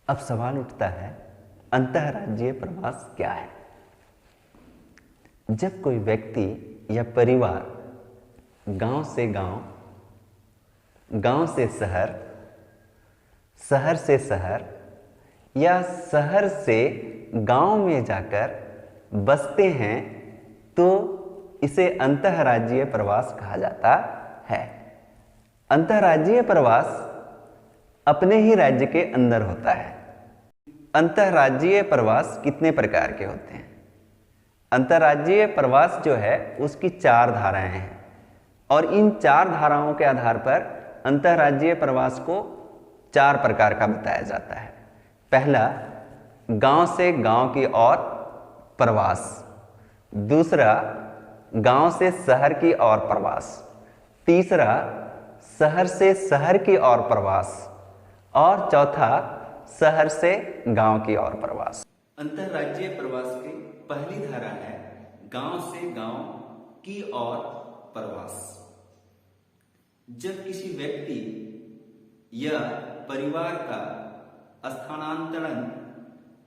अब सवाल उठता है, अंतर्राज्यीय प्रवास क्या है? जब कोई व्यक्ति या परिवार गांव से गांव, गांव से शहर, शहर से शहर या शहर से गांव में जाकर बसते हैं तो इसे अंतर्राज्यीय प्रवास कहा जाता है। अंतर्राज्यीय प्रवास अपने ही राज्य के अंदर होता है। अंतर्राज्यीय प्रवास कितने प्रकार के होते हैं? अंतर्राज्यीय प्रवास जो है उसकी 4 धाराएं हैं और इन 4 धाराओं के आधार पर अंतर्राज्यीय प्रवास को 4 प्रकार का बताया जाता है। पहला, गांव से गांव की ओर प्रवास। दूसरा, गांव से शहर की ओर प्रवास। तीसरा, शहर से शहर की ओर प्रवास। और चौथा, शहर से गांव की ओर प्रवास। अंतर्राज्यीय प्रवास की पहली धारा है गांव से गांव की ओर प्रवास। जब किसी व्यक्ति या परिवार का स्थानांतरण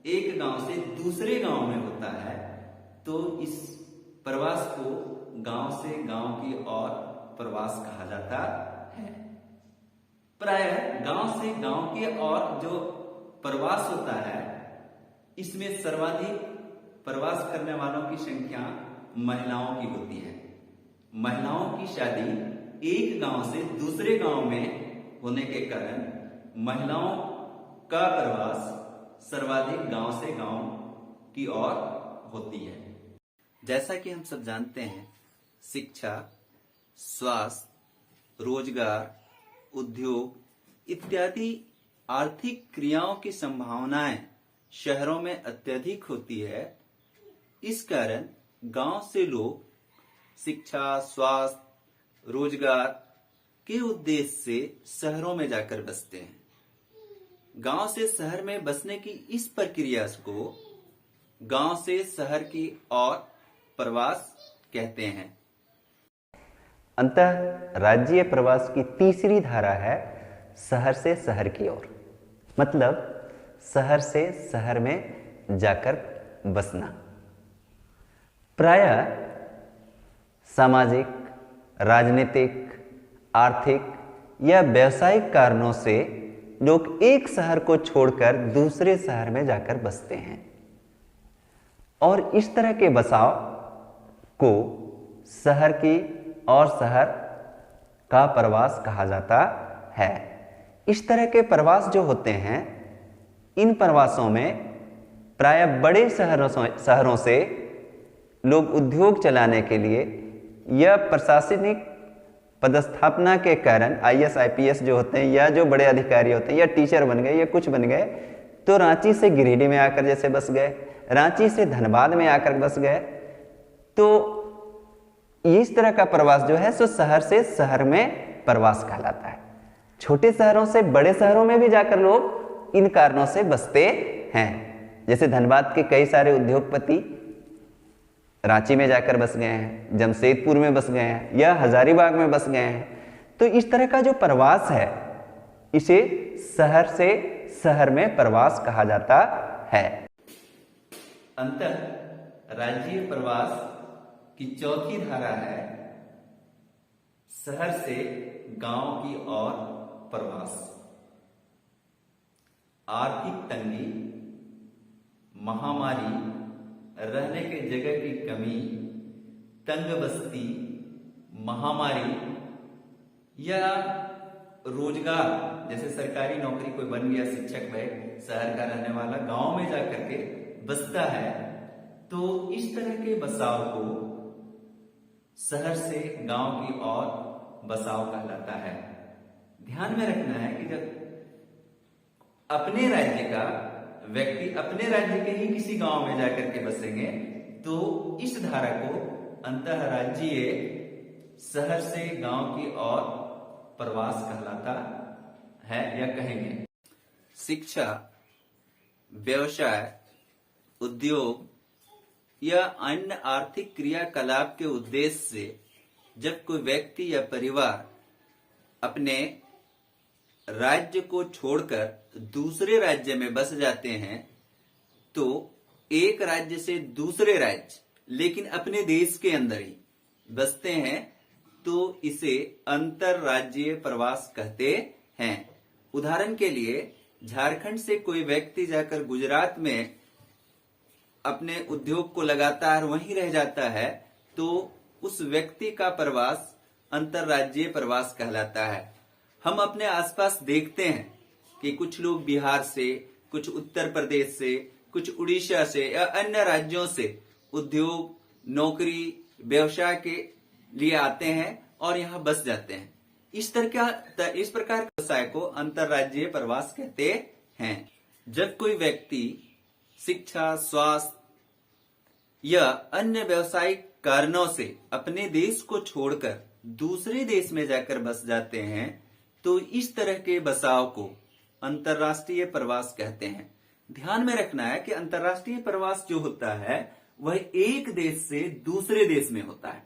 एक गांव से दूसरे गांव में होता है तो इस प्रवास को गांव से गांव की ओर प्रवास कहा जाता है। प्रायः गांव से गांव की ओर जो प्रवास होता है इसमें सर्वाधिक प्रवास करने वालों की संख्या महिलाओं की होती है। महिलाओं की शादी एक गांव से दूसरे गांव में होने के कारण महिलाओं का प्रवास सर्वाधिक गांव से गांव की ओर होती है। जैसा कि हम सब जानते हैं, शिक्षा, स्वास्थ्य, रोजगार, उद्योग इत्यादि आर्थिक क्रियाओं की संभावनाएं शहरों में अत्यधिक होती है। इस कारण गांव से लोग शिक्षा, स्वास्थ्य, रोजगार के उद्देश्य से शहरों में जाकर बसते हैं। गांव से शहर में बसने की इस प्रक्रिया को गांव से शहर की ओर प्रवास कहते हैं। अंतर्राज्यीय प्रवास की तीसरी धारा है शहर से शहर की ओर, मतलब शहर से शहर में जाकर बसना। प्रायः सामाजिक, राजनीतिक, आर्थिक या व्यावसायिक कारणों से लोग एक शहर को छोड़कर दूसरे शहर में जाकर बसते हैं और इस तरह के बसाव को शहर की और शहर का प्रवास कहा जाता है। इस तरह के प्रवास जो होते हैं, इन प्रवासों में प्रायः बड़े शहरों से लोग उद्योग चलाने के लिए या प्रशासनिक पदस्थापना के कारण आईएएस, आईपीएस जो होते हैं या जो बड़े अधिकारी होते हैं या टीचर बन गए या कुछ बन गए तो रांची से गिरिडीह में आकर जैसे बस गए, रांची से धनबाद में आकर बस गए। तो इस तरह का प्रवास जो है सो शहर से शहर में प्रवास कहलाता है। छोटे शहरों से बड़े शहरों में भी जाकर लोग इन कारणों से बसते हैं। जैसे धनबाद के कई सारे उद्योगपति रांची में जाकर बस गए हैं, जमशेदपुर में बस गए हैं या हजारीबाग में बस गए हैं। तो इस तरह का जो प्रवास है इसे शहर से शहर में प्रवास कहा जाता है। अंतर्राज्यीय प्रवास की चौथी धारा है शहर से गांव की ओर प्रवास। आर्थिक तंगी, महामारी, रहने के जगह की कमी, तंग बस्ती, महामारी या रोजगार, जैसे सरकारी नौकरी कोई बन गया, शिक्षक है, शहर का रहने वाला गांव में जाकर के बसता है, तो इस तरह के बसाव को शहर से गांव की ओर बसाव कहलाता है। ध्यान में रखना है कि जब अपने राज्य का व्यक्ति अपने राज्य के ही किसी गांव में जाकर के बसेंगे तो इस धारा को अंतर्राज्यीय शहर से गांव की ओर प्रवास कहलाता है या कहेंगे। शिक्षा, व्यवसाय, उद्योग या अन्य आर्थिक क्रियाकलाप के उद्देश्य से जब कोई व्यक्ति या परिवार अपने राज्य को छोड़कर दूसरे राज्य में बस जाते हैं, तो एक राज्य से दूसरे राज्य लेकिन अपने देश के अंदर ही बसते हैं, तो इसे अंतरराज्यीय प्रवास कहते हैं। उदाहरण के लिए झारखंड से कोई व्यक्ति जाकर गुजरात में अपने उद्योग को लगातार वहीं रह जाता है, तो उस व्यक्ति का प्रवास अंतरराज्यीय प्रवास कहलाता है। हम अपने आसपास देखते हैं कि कुछ लोग बिहार से, कुछ उत्तर प्रदेश से, कुछ उड़ीसा से या अन्य राज्यों से उद्योग, नौकरी, व्यवसाय के लिए आते हैं और यहाँ बस जाते हैं। इस प्रकार के व्यवसाय को अंतरराज्यीय प्रवास कहते हैं। जब कोई व्यक्ति शिक्षा, स्वास्थ्य या अन्य व्यावसायिक कारणों से अपने देश को छोड़कर दूसरे देश में जाकर बस जाते हैं, तो इस तरह के बसाव को अंतरराष्ट्रीय प्रवास कहते हैं। ध्यान में रखना है कि अंतरराष्ट्रीय प्रवास जो होता है वह एक देश से दूसरे देश में होता है।